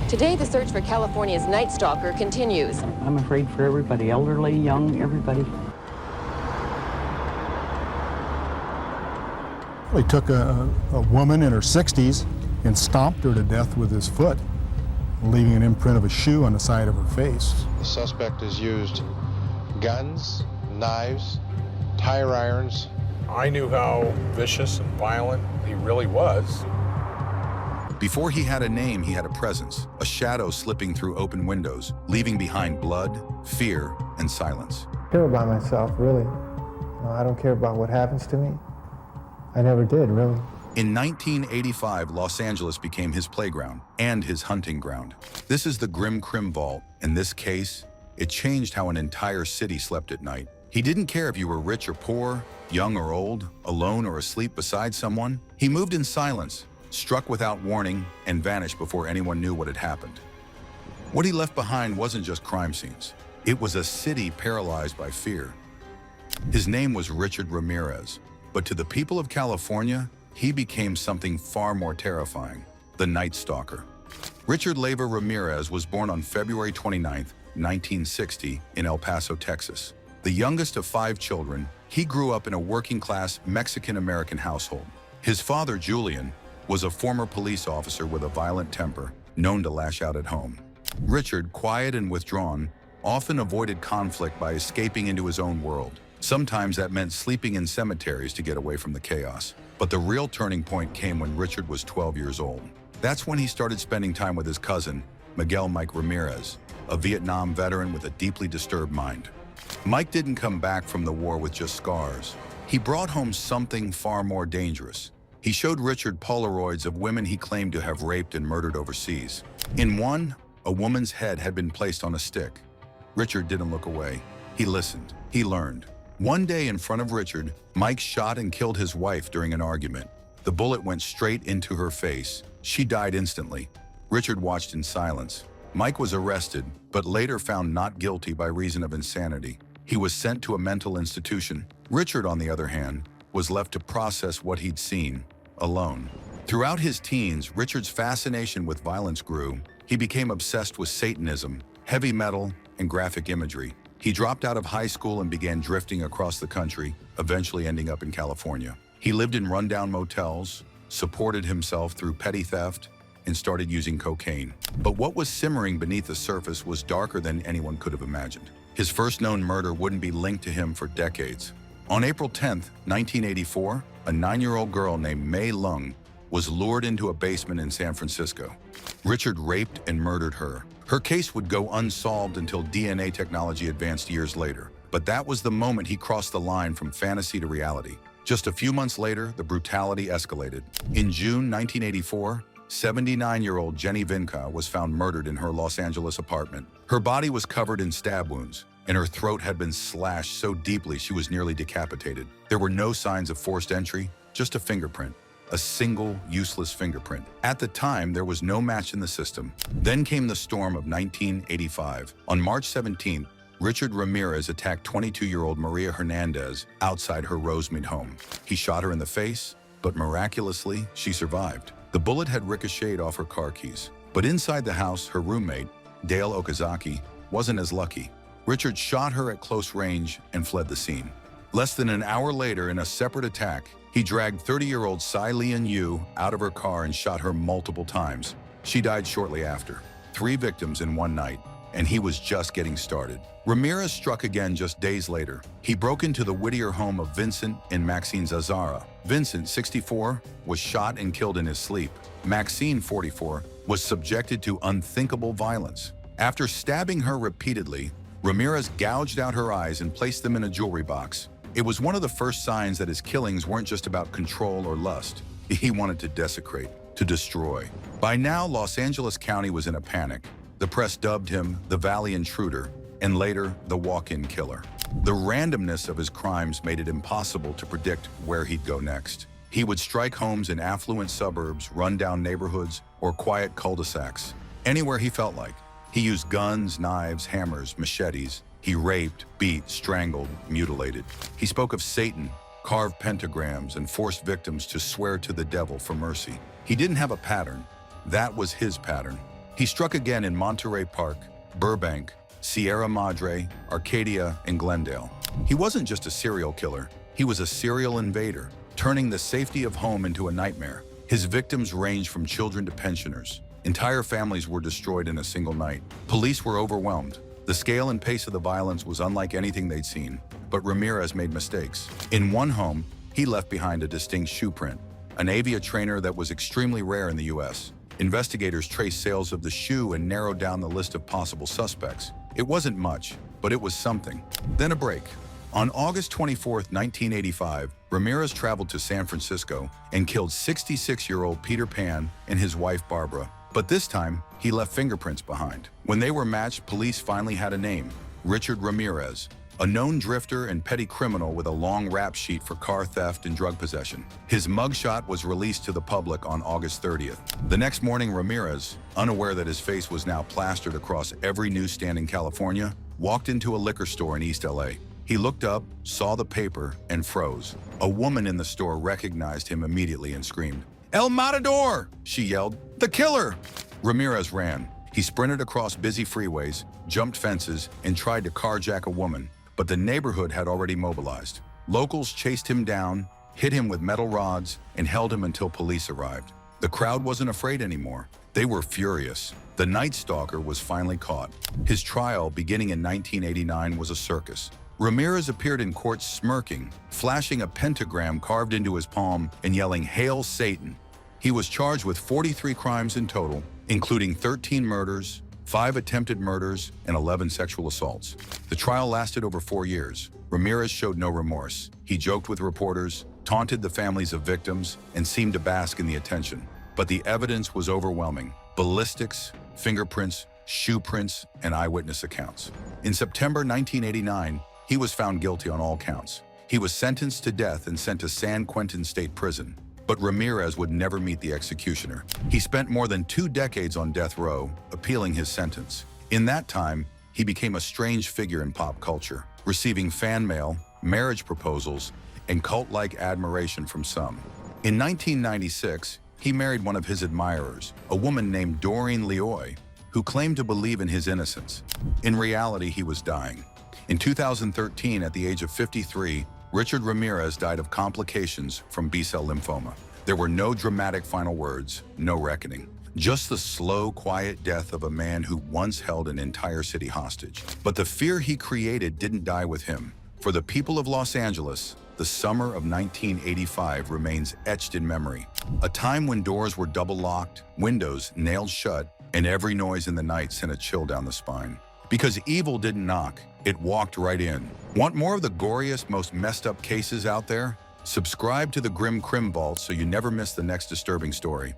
Today, the search for California's Night Stalker continues. I'm afraid for everybody, elderly, young, everybody. He took a woman in her 60s and stomped her to death with his foot, leaving an imprint of a shoe on the side of her face. The suspect has used guns, knives, tire irons. I knew how vicious and violent he really was. Before he had a name, he had a presence, a shadow slipping through open windows, leaving behind blood, fear, and silence. I care about myself, really. I don't care about what happens to me. I never did, really. In 1985, Los Angeles became his playground and his hunting ground. This is the Grim Crim Vault. In this case, it changed how an entire city slept at night. He didn't care if you were rich or poor, young or old, alone or asleep beside someone. He moved in silence, struck without warning, and vanished before anyone knew what had happened. What he left behind wasn't just crime scenes. It was a city paralyzed by fear. His name was Richard Ramirez, but to the people of California, he became something far more terrifying, the Night Stalker. Richard Ramirez was born on February 29, 1960, in El Paso, Texas. The youngest of 5 children, he grew up in a working-class Mexican-American household. His father, Julian, was a former police officer with a violent temper, known to lash out at home. Richard, quiet and withdrawn, often avoided conflict by escaping into his own world. Sometimes that meant sleeping in cemeteries to get away from the chaos. But the real turning point came when Richard was 12 years old. That's when he started spending time with his cousin, Miguel Mike Ramirez, a Vietnam veteran with a deeply disturbed mind. Mike didn't come back from the war with just scars. He brought home something far more dangerous. He showed Richard Polaroids of women he claimed to have raped and murdered overseas. In one, a woman's head had been placed on a stick. Richard didn't look away. He listened. He learned. One day in front of Richard, Mike shot and killed his wife during an argument. The bullet went straight into her face. She died instantly. Richard watched in silence. Mike was arrested, but later found not guilty by reason of insanity. He was sent to a mental institution. Richard, on the other hand, was left to process what he'd seen, alone. Throughout his teens, Richard's fascination with violence grew. He became obsessed with Satanism, heavy metal, and graphic imagery. He dropped out of high school and began drifting across the country, eventually ending up in California. He lived in rundown motels, supported himself through petty theft, and started using cocaine. But what was simmering beneath the surface was darker than anyone could have imagined. His first known murder wouldn't be linked to him for decades. On April 10, 1984, a 9-year-old girl named May Lung was lured into a basement in San Francisco. Richard raped and murdered her. Her case would go unsolved until DNA technology advanced years later. But that was the moment he crossed the line from fantasy to reality. Just a few months later, the brutality escalated. In June 1984, 79-year-old Jenny Vinca was found murdered in her Los Angeles apartment. Her body was covered in stab wounds, and her throat had been slashed so deeply she was nearly decapitated. There were no signs of forced entry, just a fingerprint. A single, useless fingerprint. At the time, there was no match in the system. Then came the storm of 1985. On March 17th, Richard Ramirez attacked 22-year-old Maria Hernandez outside her Rosemead home. He shot her in the face, but miraculously, she survived. The bullet had ricocheted off her car keys. But inside the house, her roommate, Dale Okazaki, wasn't as lucky. Richard shot her at close range and fled the scene. Less than an hour later, in a separate attack, he dragged 30-year-old Tsai Lian Yu out of her car and shot her multiple times. She died shortly after. 3 victims in one night, and he was just getting started. Ramirez struck again just days later. He broke into the Whittier home of Vincent and Maxine Zazara. Vincent, 64, was shot and killed in his sleep. Maxine, 44, was subjected to unthinkable violence. After stabbing her repeatedly, Ramirez gouged out her eyes and placed them in a jewelry box. It was one of the first signs that his killings weren't just about control or lust. He wanted to desecrate, to destroy. By now, Los Angeles County was in a panic. The press dubbed him the Valley Intruder, and later, the walk-in killer. The randomness of his crimes made it impossible to predict where he'd go next. He would strike homes in affluent suburbs, run-down neighborhoods, or quiet cul-de-sacs. Anywhere he felt like. He used guns, knives, hammers, machetes. He raped, beat, strangled, mutilated. He spoke of Satan, carved pentagrams, and forced victims to swear to the devil for mercy. He didn't have a pattern. That was his pattern. He struck again in Monterey Park, Burbank, Sierra Madre, Arcadia, and Glendale. He wasn't just a serial killer, he was a serial invader, turning the safety of home into a nightmare. His victims ranged from children to pensioners. Entire families were destroyed in a single night. Police were overwhelmed. The scale and pace of the violence was unlike anything they'd seen. But Ramirez made mistakes. In one home, he left behind a distinct shoe print, an avia trainer that was extremely rare in the US. Investigators traced sales of the shoe and narrowed down the list of possible suspects. It wasn't much, but it was something. Then a break. On August 24, 1985, Ramirez traveled to San Francisco and killed 66-year-old Peter Pan and his wife Barbara. But this time, he left fingerprints behind. When they were matched, police finally had a name: Richard Ramirez, a known drifter and petty criminal with a long rap sheet for car theft and drug possession. His mugshot was released to the public on August 30th. The next morning, Ramirez, unaware that his face was now plastered across every newsstand in California, walked into a liquor store in East LA. He looked up, saw the paper, and froze. A woman in the store recognized him immediately and screamed, "El Matador!" she yelled. "The killer!" Ramirez ran. He sprinted across busy freeways, jumped fences, and tried to carjack a woman. But the neighborhood had already mobilized. Locals chased him down, hit him with metal rods, and held him until police arrived. The crowd wasn't afraid anymore. They were furious. The Night Stalker was finally caught. His trial, beginning in 1989, was a circus. Ramirez appeared in court smirking, flashing a pentagram carved into his palm and yelling, "Hail Satan!" He was charged with 43 crimes in total, including 13 murders, 5 attempted murders, and 11 sexual assaults. The trial lasted over 4 years. Ramirez showed no remorse. He joked with reporters, taunted the families of victims, and seemed to bask in the attention. But the evidence was overwhelming: ballistics, fingerprints, shoe prints, and eyewitness accounts. In September 1989, he was found guilty on all counts. He was sentenced to death and sent to San Quentin State Prison. But Ramirez would never meet the executioner. He spent more than 2 decades on death row, appealing his sentence. In that time, he became a strange figure in pop culture, receiving fan mail, marriage proposals, and cult-like admiration from some. In 1996, he married one of his admirers, a woman named Doreen Leoy, who claimed to believe in his innocence. In reality, he was dying. In 2013, at the age of 53, Richard Ramirez died of complications from B-cell lymphoma. There were no dramatic final words, no reckoning. Just the slow, quiet death of a man who once held an entire city hostage. But the fear he created didn't die with him. For the people of Los Angeles, the summer of 1985 remains etched in memory. A time when doors were double-locked, windows nailed shut, and every noise in the night sent a chill down the spine. Because evil didn't knock, it walked right in. Want more of the goriest, most messed up cases out there? Subscribe to the Grim Crim Vault so you never miss the next disturbing story.